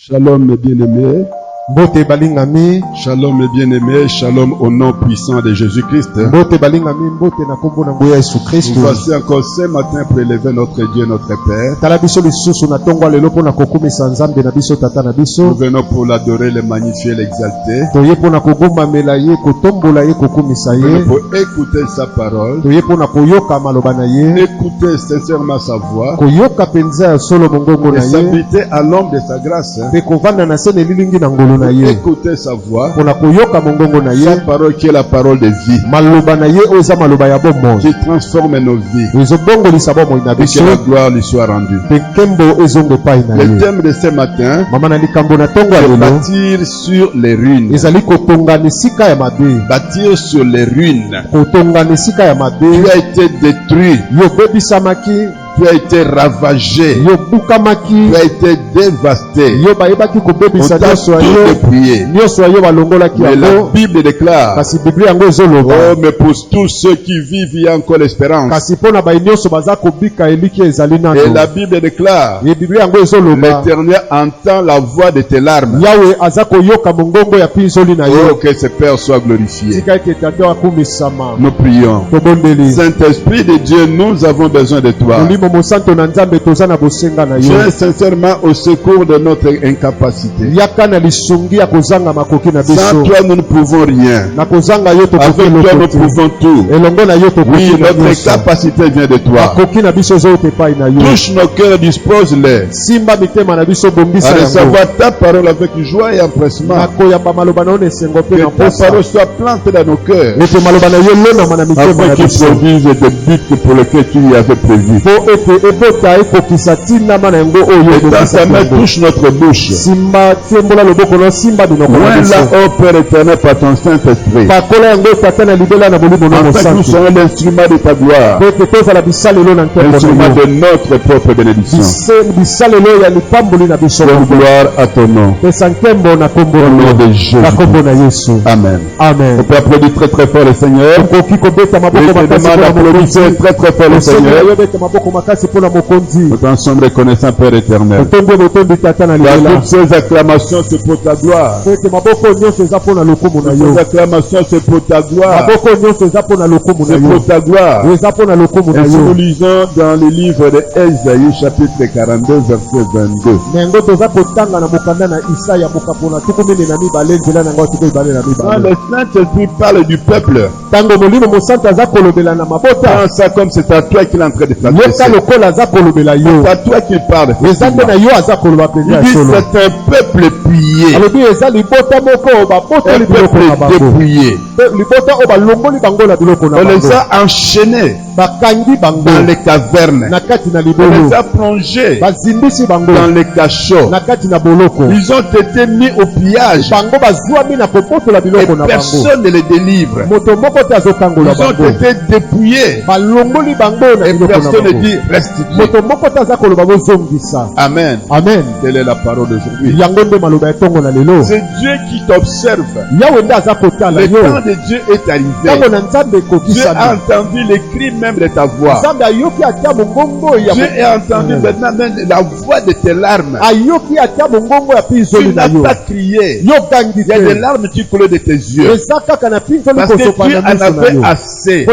Shalom mes bien-aimés. Mbote balingami. Shalom mes bien-aimés. Shalom au nom puissant de Jésus-Christ. Mbote balingami. Mbote na kombo na ngoya Yesu Christ. Nous voici encore ce matin pour élever notre Dieu, notre Père. Talabiso lisusu na tongwa lelo pona kokumisa nzambe na biso tata na biso. Nous venons pour l'adorer, le magnifier, l'exalter. Toye pona kogomba melaye kotombola ye kokumisa ye. Nous venons pour écouter sa parole. Toye pona koyoka maloba na ye. Écouter sincèrement sa voix. Koyoka penza solo mongongo na ye. Et s'habiter à l'ombre de sa grâce. Pe kovanda na sene lilingi na ngolo. Écoutez sa voix, sa parole qui est la parole de vie, qui transforme nos vies, et que la gloire lui soit rendue. Le thème de ce matin est bâtir sur les ruines. Bâtir sur les ruines. Tu as été détruit. Tu as été ravagé. Tu as été dévasté. On t'a tout dépouillé. Mais la Bible déclare, oh, mais pour tous ceux qui vivent, il y a encore l'espérance. Et la Bible déclare, l'Éternel entend la voix de tes larmes. Oh, que ce Père soit glorifié. Nous prions. Saint-Esprit de Dieu, nous avons besoin de toi. Viens sincèrement au secours de notre incapacité. Sans toi, nous ne pouvons rien. Avec toi, nous pouvons tout. Oui, notre capacité vient de toi. Touche nos cœurs, dispose-les à recevoir ta parole avec joie et empressement. Que ta parole soit plantée dans nos cœurs afin qu'ils produisent des buts pour lesquels tu y avais prévu. Et dans ta main touche notre bouche. Loin là, ô Père éternel, par ton Saint-Esprit, afin que nous soyons l'instrument de ta gloire, l'instrument de notre propre bénédiction. Pour gloire à ton nom. Au nom de Jésus. Amen. On peut applaudir très très fort le Seigneur. Et je demande d'applaudir très très fort le Seigneur. Nous t'en sommes reconnaissants, Père éternel. Car toutes ces acclamations, c'est pour ta gloire. Toutes ces acclamations, c'est pour ta gloire. C'est pour ta gloire. Et si nous lisons dans le livre de Ésaïe, chapitre 42, verset 22. Quand le Saint-Esprit parle du peuple, prends ça comme c'est à toi qu'il est en train de s'adresser. C'est à toi qu'il parle. Il dit c'est un peuple plié. Un peuple dépouillé. On les a enchaînés dans les cavernes. On les a plongés dans les cachots. Ils ont été mis au pillage. Et personne ne les délivre. Ils ont été dépouillés. Et personne ne dit restituer. Amen. Amen. Telle est la parole d'aujourd'hui. C'est Dieu qui t'observe. Le temps de Dieu est arrivé. Dieu a entendu les cris même de ta voix. Dieu a entendu maintenant même la voix de tes larmes. Tu n'as pas crié. Il y a des larmes qui coulent de tes yeux. Parce que tu en avais assez.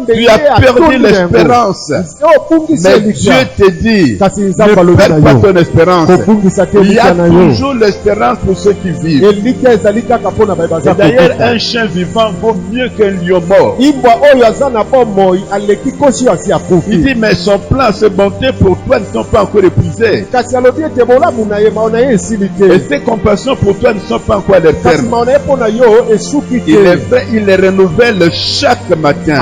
Tu as perdu l'espérance. Mais Dieu te dit, ne perds pas ton espérance. Il y a toujours l'espérance pour ceux qui vivent. Et d'ailleurs, un chien vivant vaut mieux qu'un lion mort. Il dit, mais son plan, ses bontés pour toi ne sont pas encore épuisées. Et ses compassions pour toi ne sont pas encore à leur terme. Il est vrai, il les renouvelle chaque matin.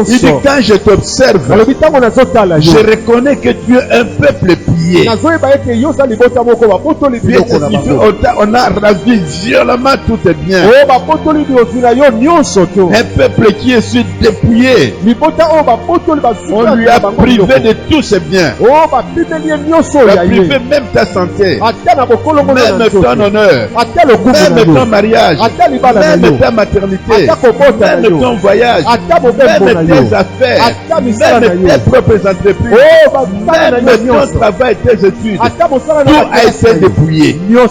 Il dit, quand je t'observe, je reconnais que tu es un peuple plié. On a ravi violemment tout est bien. Un peuple qui est sur dépouillé. On lui a privé de tous ses biens. On a privé même ta santé, même ton honneur, même ton mariage, même ta maternité, même ton voyage, même tes affaires, même tes propres entreprises, même ton travail, tes études, tout a été dépouillé. On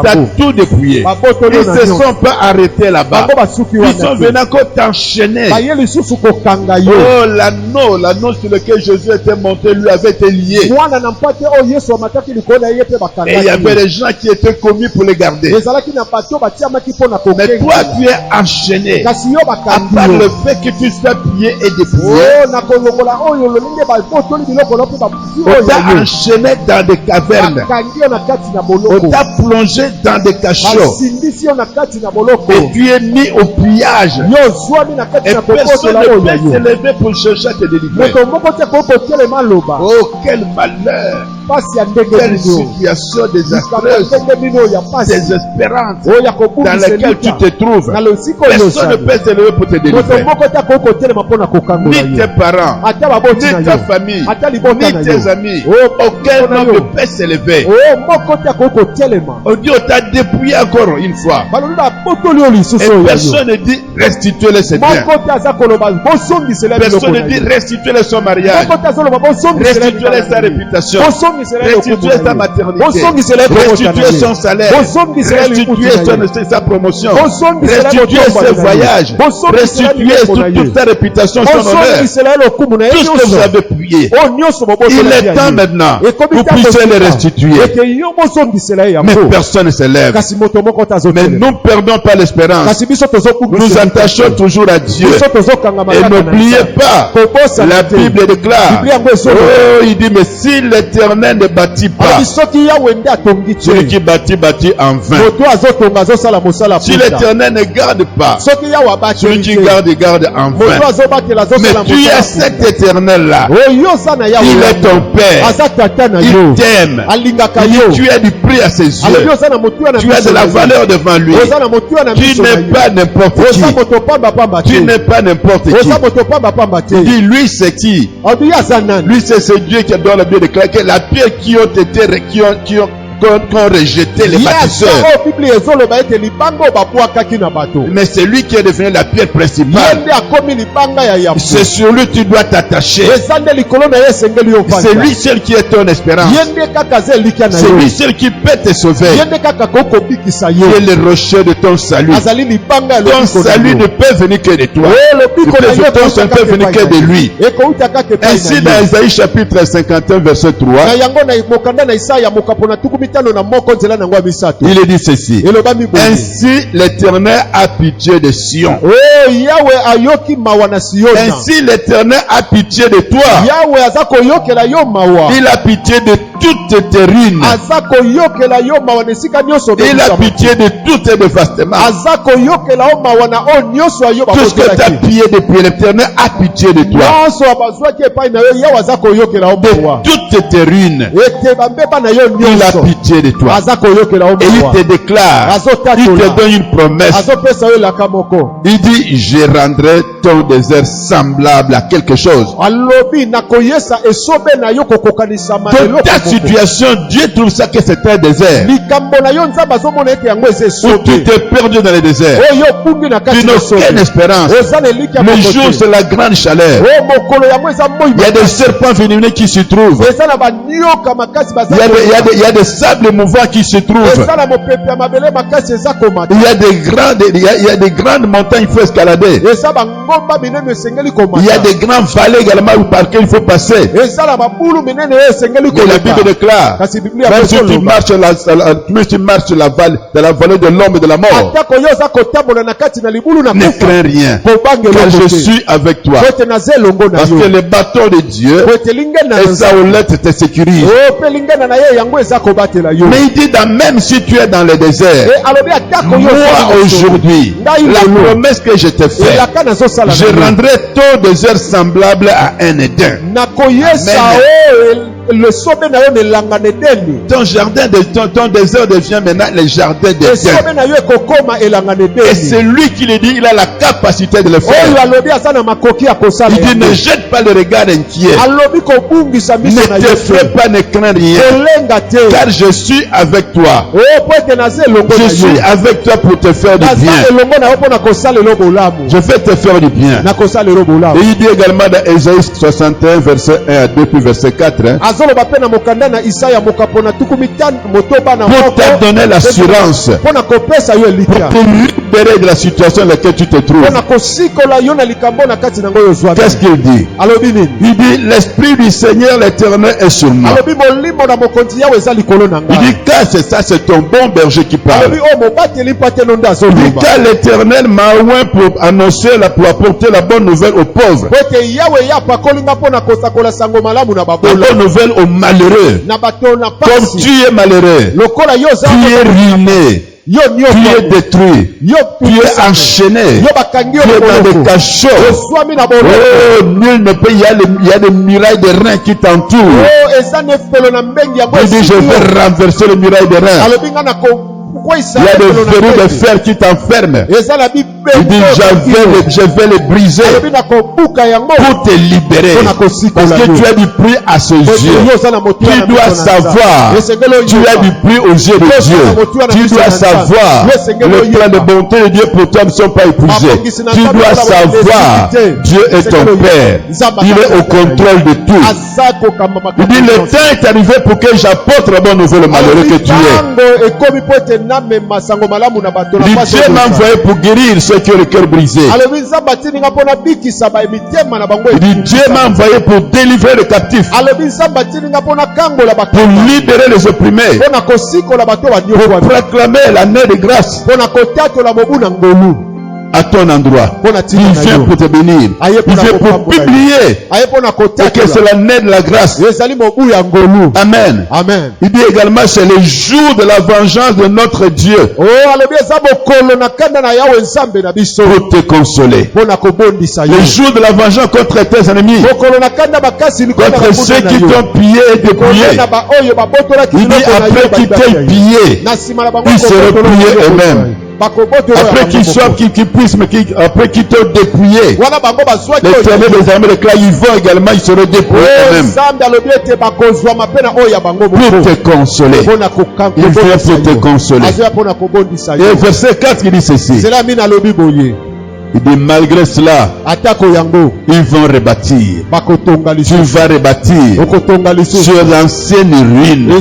t'a tout dépouillé. Ils ne se sont pas arrêtés là-bas. Ils sont venus encore t'enchaîner. Oh, l'anneau sur lequel Jésus était monté, lui avait été lié. Et il y avait des gens qui étaient commis pour les garder. Mais toi, tu es enchaîné. À part le fait que tu sois plié et dépouillé, on t'a enchaîné dans des cavernes. On t'a plongé dans des cachots. Et tu es mis au pillage. Et personne ne peut s'élever pour chercher à te délivrer. Oh, quel malheur! Quelle situation désastreuse, désespérante dans laquelle tu te trouves. Personne ne peut s'élever pour te délivrer. Ni tes parents, ni ta famille, ni tes amis. Aucun homme ne peut s'élever. On dit on t'a dépouillé encore une fois. Et personne ne dit restituez-le ses biens. Personne ne dit restituez-le son mariage. Restituez-le sa réputation. Restituer sa maternité, restituer son salaire, restituer sa promotion, restituer ses voyages, restituer toute sa réputation, son honneur, tout ce que vous avez payé. Il est temps maintenant que vous puissiez les restituer. Mais personne ne s'élève. Mais nous ne perdons pas l'espérance. Nous attachons toujours à Dieu. Et n'oubliez pas, la Bible déclare, oh, il dit, mais si l'Éternel ne bâtit pas, celui qui bâtit en vain. Si l'Éternel ne garde pas, celui qui garde en vain. Mais tu es cet Éternel-là. Il est ton Père. Il t'aime. Tu as du prix à ses yeux. Tu as de la valeur devant lui. Tu n'es pas n'importe qui. Tu n'es pas n'importe qui. Dis, lui c'est qui? Lui c'est Dieu qui donne la Bible déclare que la pierre qui ont rejeté les bâtisseurs. Mais c'est lui qui est devenu la pierre principale. C'est sur lui que tu dois t'attacher. C'est lui seul qui est ton espérance. C'est lui seul qui peut te sauver. Il est le rocher de ton salut. Ton salut ne peut venir que de toi. Ton salut ne peut venir que de lui. Ainsi dans Isaïe chapitre 51 verset 3, il est dit ceci. Ainsi l'Éternel a pitié de Sion. Ainsi l'Éternel a pitié de toi. Il a pitié de toutes tes ruines. Il a pitié de tous tes dévastements. Tout ce que tu as pillé depuis, l'Éternel a pitié de toi. De toutes tes ruines. Il a pitié de toi. Et il te déclare, il te donne une promesse. Il dit, je rendrai ton désert semblable à quelque chose. Dans ta situation, Dieu trouve ça que c'est un désert. Où tu t'es perdu dans le désert. Tu n'as aucune espérance. Le jour, c'est la grande chaleur. Il y a des serpents vénéneux qui se trouvent. Il y a des sables mouvants qui se trouvent. Il y a des grandes montagnes qu'il faut escalader. Il y a des grandes vallées également par lesquelles il faut passer. Et la Bible déclare, même si tu marches dans la vallée de l'ombre et de la mort, ne crains rien, car je suis avec toi. Parce que le bâton de Dieu et sa houlette te sécurise. Mais il dit, même si tu es dans le désert, moi aujourd'hui, la promesse que je te fais, je rendrai ton désert semblable à un Éden. le sommet na yo ne langane deni. Ton jardin de ton désert devient maintenant le jardin de Dieu. Et c'est lui qui le dit, il a la capacité de le faire. Il dit ne jette pas le regard inquiet. Ne t'effraie pas, ne crains rien. Car je suis avec toi. Je suis avec toi pour te faire du bien. Je vais te faire du bien. Et il dit également dans Ésaïe 61 verset 1 à 2 puis verset 4. Pour te donner l'assurance, pour te libérer de la situation dans laquelle tu te trouves. Qu'est-ce qu'il dit? Il dit l'Esprit du Seigneur l'Éternel est sur moi. Il dit car c'est ça, c'est ton bon berger qui parle. Il dit car l'Éternel m'a oint pour annoncer, pour apporter la bonne nouvelle aux pauvres. La bonne nouvelle aux malheureux. Comme tu es malheureux, tu es ruiné, tu es détruit, tu es enchaîné, tu es dans des cachots. Oh, nul ne peut, il y a des murailles de reins qui t'entourent. Il dit je vais renverser les murailles de reins. Il y a des verrous de fer qui t'enferment. Il dit je vais les briser pour te libérer. Parce que tu as du prix à ses yeux. Tu dois savoir. Tu as du prix aux yeux de Dieu. Tu dois savoir. Le plan de bonté de Dieu pour toi ne sont pas épuisés. Tu dois savoir. Dieu est ton Père. Il est au contrôle de tout. Il dit le temps est arrivé pour que j'apporte la bonne nouvelle au malheureux que tu es. Dieu m'a envoyé pour guérir ceux qui ont le cœur brisé. Il dit Dieu m'a envoyé pour délivrer les captifs, pour libérer les opprimés, pour proclamer l'année de grâce à ton endroit. Il vient pour te bénir. Il vient pour publier que c'est l'année de la grâce. Amen. Amen. Il dit également c'est le jour de la vengeance de notre Dieu pour te consoler. Le jour de la vengeance contre tes ennemis, contre ceux qui t'ont pillé et dépouillé. Il dit après qu'ils t'aient pillé, ils seront pillés eux-mêmes. Après qu'ils soient, qu'ils puissent, mais après qu'ils t'ont dépouillé, l'Éternel des armées déclare, ils vont également, ils seront dépouillés eux-mêmes. Pour te consoler. Il vient pour te consoler. Et verset 4, il dit ceci. Il dit malgré cela, ils vont rebâtir. Tu vas rebâtir sur l'ancienne ruine. Des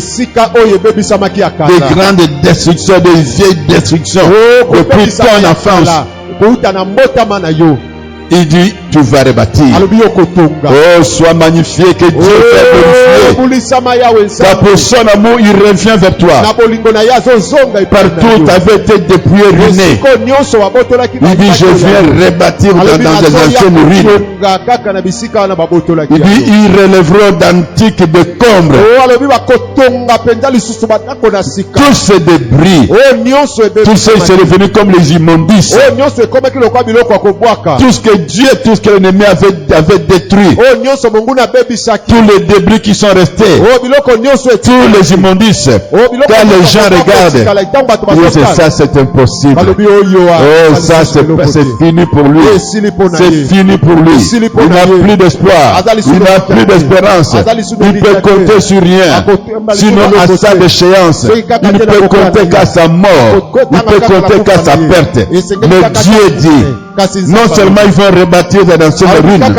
grandes destructions, des vieilles destructions depuis ton enfance. Il dit, tu vas rebâtir. Oh, sois magnifié, que Dieu soit glorifié. Car pour son amour, il revient vers toi. Partout, tu avais été dépouillé, ruiné. Il dit, je viens rebâtir dans des anciennes ruines. Il dit, ils relèveront d'antiques décombres. Tous ces débris, tout ça, c'est devenu comme les immondices. Tout ce que Dieu, tout ce que l'ennemi avait détruit, tous les débris qui sont restés, tous les immondices, quand les gens regardent, oui, c'est ça, c'est impossible. Oh, ça, c'est fini pour lui. C'est fini pour lui. Il n'a plus d'espoir. Il n'a plus d'espérance. Il peut compter sur rien. Sinon, à sa déchéance, il ne peut compter qu'à sa mort. Il peut compter qu'à sa perte. Mais Dieu dit, non seulement il va rebâtir dans l'ancienne ruine, mais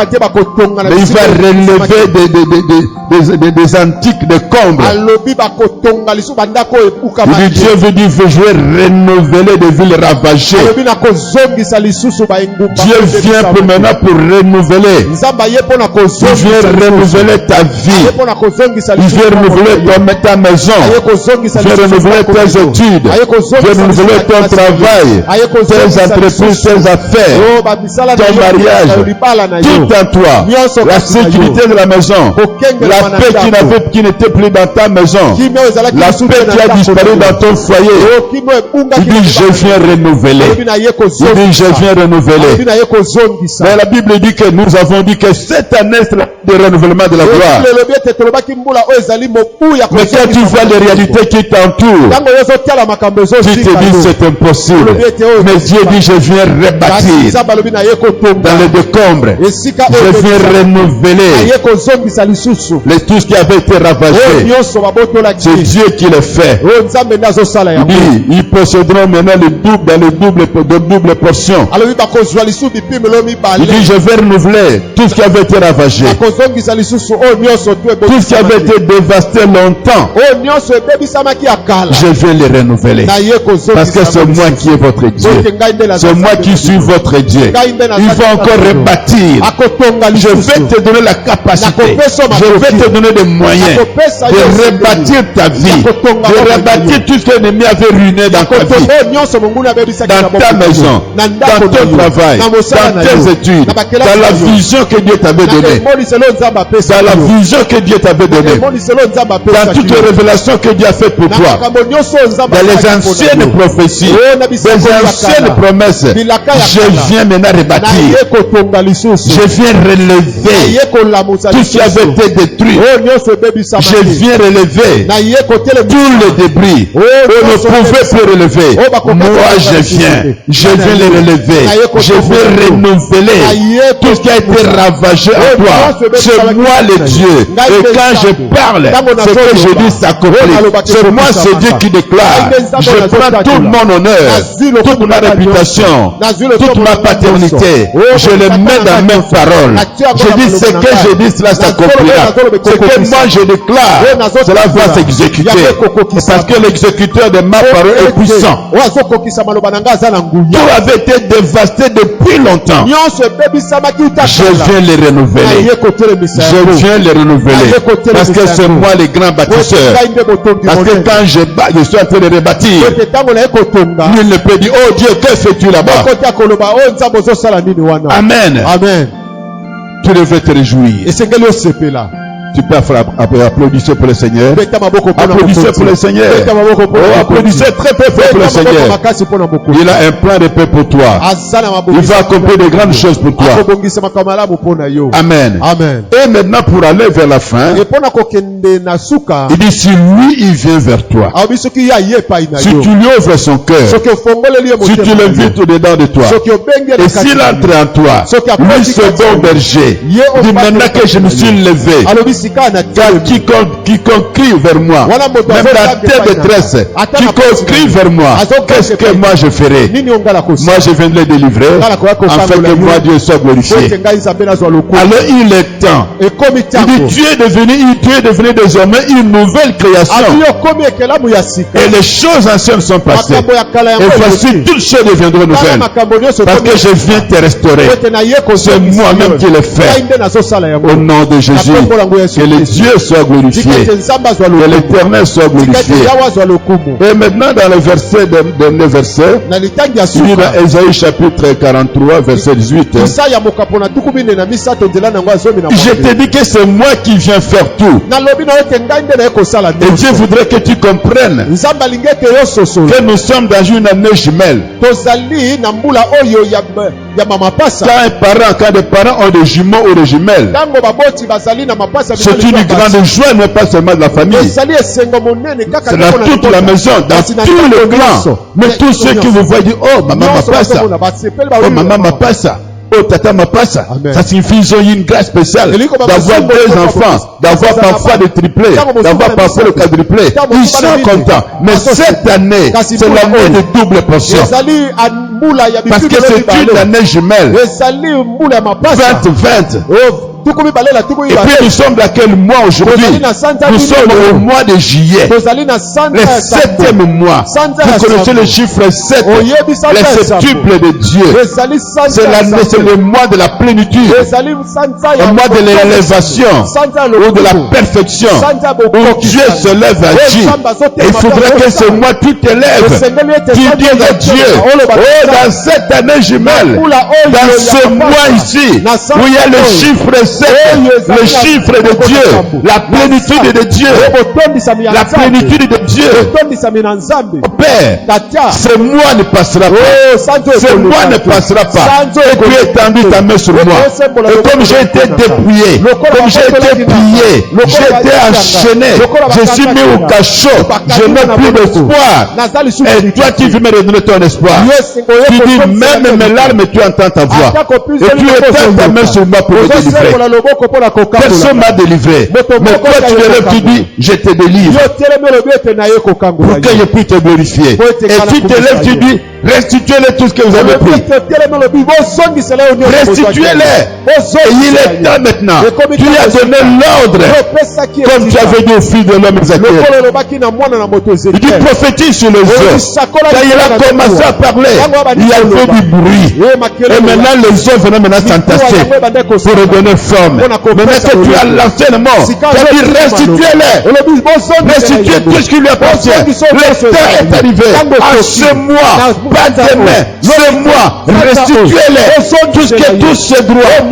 il va relever des antiques décombres. Il dit, Dieu veut dire, je vais renouveler des villes ravagées. Dieu vient pour maintenant pour renouveler. Il vient renouveler ta vie. Il vient renouveler ta maison. Il vient renouveler tes études. Il vient renouveler ton travail, tes entreprises, tes affaires. affaires, ton mariage, tout en toi, la sécurité de la maison, la paix qui n'était plus dans ta maison, la paix qui a disparu dans ton foyer. Il dit, je viens renouveler. Il dit, je viens renouveler. Mais la Bible dit que nous avons dit que cette année, c'est le renouvellement de la gloire. Mais quand tu vois les réalités qui t'entourent, tu te dis c'est impossible. Mais Dieu dit, je viens rebâtir dans les décombres. Je viens renouveler tout ce qui avait été ravagé. C'est Dieu qui le fait. Il dit, ils posséderont maintenant le double dans de double portion. Il dit, je vais renouveler tout ce qui avait été ravagé. Tout ce qui avait été dévasté longtemps, je vais les renouveler. Parce que c'est moi qui est votre Dieu. C'est moi qui suis votre Dieu. Il faut encore rebâtir. Je vais te donner la capacité. Je vais te donner des moyens de rebâtir ta vie. De rebâtir tout ce que l'ennemi avait ruiné dans ta vie. Dans ta maison, dans ton travail, dans tes études, dans la vision que Dieu t'avait donnée. Dans la vision que Dieu t'avait donnée. Dans toutes les révélations que Dieu a faites pour toi. Dans les anciennes prophéties, les anciennes promesses, je viens maintenant rebâtir. Je viens relever tout ce qui avait été détruit. Je viens relever tous les débris. On ne pouvait plus relever. Moi, je viens les relever. Je vais renouveler tout ce qui a été ravagé en toi. C'est moi le Dieu. Et quand je parle, ce que je dis s'accomplit. C'est moi, c'est Dieu qui déclare. Je prends tout mon honneur, toute ma réputation, toute ma paternité. Je le mets dans mes paroles. Je dis ce que je dis, cela s'accomplira. Ce que moi je déclare, cela va s'exécuter. Parce que l'exécuteur de ma parole est puissant. Tout avait été dévasté depuis longtemps. Je viens les renouveler. Je viens les renouveler. Parce que c'est moi le grand bâtisseur. Parce que quand je suis en train de rebâtir, nul ne peut dire, oh Dieu, que fais-tu là-bas? Amen. Amen. Tu devais te réjouir. Tu peux applaudisser pour le Seigneur. Applaudissez pour le Seigneur. Oh, applaudissez très peu pour le Seigneur. Il a un plan de paix pour toi. Il va accomplir de grandes choses pour toi. Amen. Amen. Et maintenant, pour aller vers la fin, il dit, si lui, il vient vers toi, si tu lui ouvres son cœur, si tu l'invites au-dedans de toi, et s'il entre en toi, lui, ce bon berger, dit maintenant que je me suis levé, car quiconque crie vers moi, même dans tes détresses, quiconque crie vers moi, qu'est-ce que moi je ferai? Moi je viens de les délivrer, afin que moi Dieu soit glorifié. Alors il est temps. Il dit, tu es devenu désormais une nouvelle création. Et les choses anciennes sont passées. Et voici toutes choses deviendront nouvelles. Parce que je viens te restaurer. C'est moi-même qui le fais. Au nom de Jésus. Que le Dieu soit glorifié. Que l'Éternel soit glorifié. Et maintenant dans le verset, dernier verset, il dans Ésaïe chapitre 43, verset 18. Je te dis que c'est moi qui viens faire tout. Et Dieu voudrait que tu comprennes que nous sommes dans une année jumelle. Quand des parents ont des jumeaux ou des jumelles, c'est une grande joie, non pas seulement de la famille. C'est dans toute la maison, dans tout le clan. Mais tous ceux qui vous voient dire, oh maman m'a pas ça, oh maman m'a pas ça, oh tata m'a pas ça. Ça signifie qu'ils ont eu une grâce spéciale d'avoir deux enfants, d'avoir parfois des triplés, d'avoir parfois le quadruplé. Ils sont contents. Mais cette année, c'est l'année de double portion. Parce que c'est une année jumelle. 20-20. Et puis nous sommes dans quel mois aujourd'hui? Nous sommes au mois de juillet. Le 7e mois. Vous connaissez le chiffre 7, le septuple de Dieu. C'est le mois de la plénitude, le mois de l'élévation ou de la perfection, où Dieu se lève à agir. Et il faudrait que ce mois tu t'élèves, tu dis à Dieu, oh, dans cette année jumelle, dans ce mois ici, où il y a le chiffre 7, le chiffre de Dieu, la plénitude de Dieu, la plénitude de Dieu. Père, ce mois ne passera pas. Ce mois ne passera pas. Et tu étendu ta main sur moi. Et comme j'ai été dépouillé, comme j'ai été pillé, j'ai été enchaîné, je suis mis au cachot, je n'ai plus d'espoir. Et toi, tu veux me redonner ton espoir. Tu dis, même mes larmes, tu entends ta voix. Et tu étends ta main sur moi pour me délivrer. Personne m'a délivré. Mais toi, tu te lèves, tu dis, je te délivre. Pour que je puisse te glorifier. Et tu te lèves, tu dis, restituez-les tout ce que vous avez pris. Restituez-les. Et il est temps maintenant. Tu as donné l'ordre. Comme tu avais dit au fils de l'homme Ézéchiel. Il dit prophétise sur les œufs. Quand il a commencé à parler, il y avait du bruit. Et maintenant les œufs venaient maintenant s'entasser pour redonner forme. Maintenant que tu as lancé le mot, tu as dit restituez-les. Restituez tout ce qui lui appartient. Le temps est arrivé. En ce mois, pas demain, ce mois, restituez-les. Tout ce qui touche ses droits,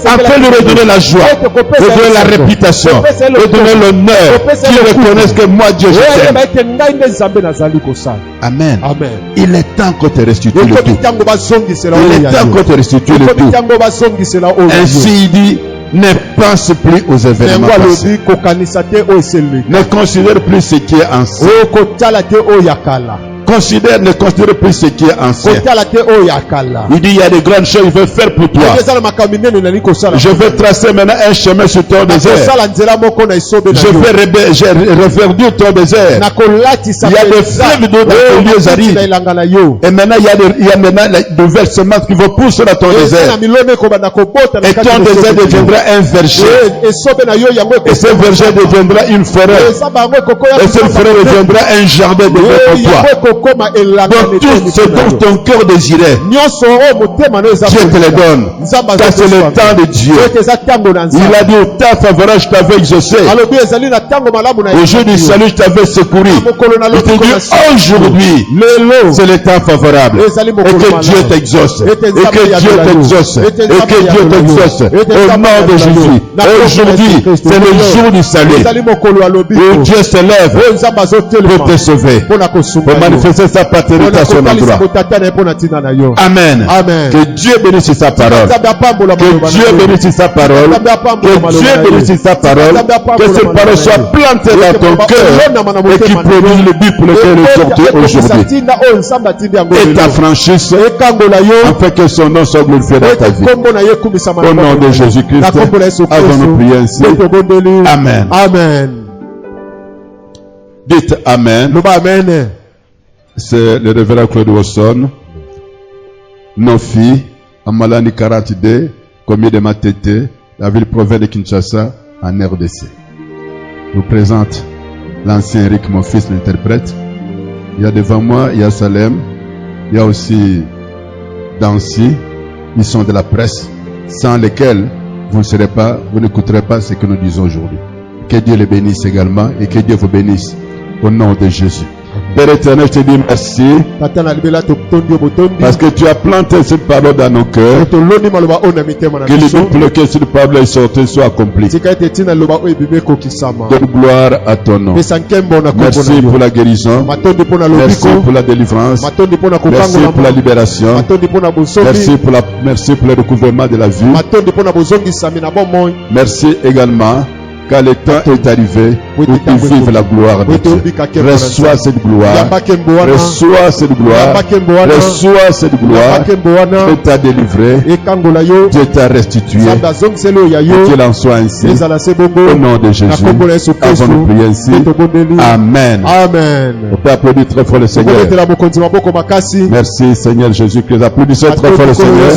afin de redonner la joie, de donner la réputation, de donner l'honneur, qu'ils reconnaissent que moi Dieu je t'aime. Amen. Il est temps qu'on te restitue le tout. Il est temps qu'on te restitue le tout. Ainsi il dit, ne pense plus aux événements passés. Ne considère plus ce qui est ancien. Ne considère plus ce qui est ancien. Il dit il y a de grandes choses que je vais faire pour toi. Je vais tracer maintenant un chemin sur ton désert. Je vais reverdir ton désert. Il y a des fleuves d'eau dans ton lieu arides. Et maintenant il y a maintenant de versements qui vont pousser dans ton désert. Et ton désert deviendra un verger. Et ce verger deviendra une forêt. Et cette forêt deviendra un jardin de pour toi. Donc tout ce dont ton cœur désirait, Dieu te le donne. Car c'est le temps de Dieu. Il a dit au temps favorable je t'avais exaucé. Au jour du salut je t'avais secouru. Il te dit aujourd'hui c'est le temps favorable. Et que Dieu t'exauce. Et que Dieu t'exauce. Et que Dieu t'exauce. Au nom de Jésus. Aujourd'hui c'est le jour du salut. Où Dieu se lève pour te sauver. Pour manifester sa paternité à son endroit. Amen. Que Dieu bénisse sa parole. Que Dieu bénisse sa parole. Que Dieu bénisse sa parole. Que cette parole soit plantée dans ton cœur et qui produise le but pour lequel elle est sortie aujourd'hui. Et ta franchise afin que son nom soit glorifié dans ta vie. Au nom de Jésus-Christ, avons-nous prié ainsi. Amen. Dites Amen. C'est le révérend Claude Wasson, nos filles, Amalani 42, commis de Matete, la ville province de Kinshasa, en RDC. Je vous présente l'ancien Eric, mon fils, l'interprète. Il y a devant moi, il y a Salem, il y a aussi Dancy, ils sont de la presse, sans lesquels vous n'écouterez pas ce que nous disons aujourd'hui. Que Dieu les bénisse également et que Dieu vous bénisse au nom de Jésus. Père éternel, je te dis merci parce que tu as planté cette parole dans nos cœurs. Que le but pour lequel cette parole est sortie soit accompli. Donne gloire à ton nom. Merci pour la guérison. Merci pour la délivrance. Merci pour la libération. Merci pour le recouvrement de la vie. Merci également. Car le temps est arrivé où tu vives la gloire de Dieu. Reçois cette gloire. Reçois cette gloire. Reçois cette gloire. Dieu t'a délivré. Dieu t'a restitué. Et qu'il en soit ainsi. Au nom de Jésus. Avons-nous prié ainsi. Amen. On peut applaudir très fort le Seigneur. Merci Seigneur Jésus-Christ. Applaudissez très fort le Seigneur.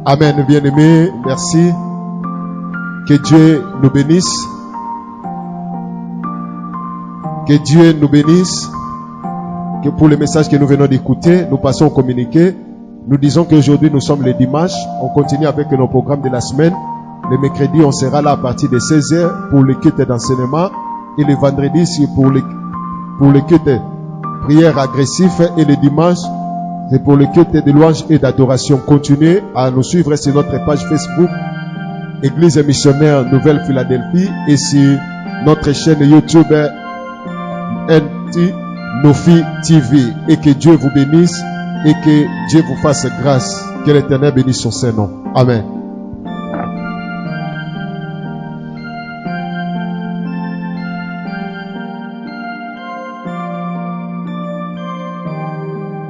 Amen, bien-aimés. Merci. Que Dieu nous bénisse. Que Dieu nous bénisse. Que pour le message que nous venons d'écouter, nous passons au communiqué. Nous disons qu'aujourd'hui nous sommes le dimanche. On continue avec nos programmes de la semaine. Le mercredi, on sera là à partir de 16h pour le culte d'enseignement. Et le vendredi, c'est pour le culte prière agressif. Et le dimanche, c'est pour le culte de louange et d'adoration. Continuez à nous suivre sur notre page Facebook Église missionnaire Nouvelle-Philadelphie et sur notre chaîne YouTube NT Nofi TV. Et que Dieu vous bénisse et que Dieu vous fasse grâce. Que l'Éternel bénisse son Saint-Nom. Amen.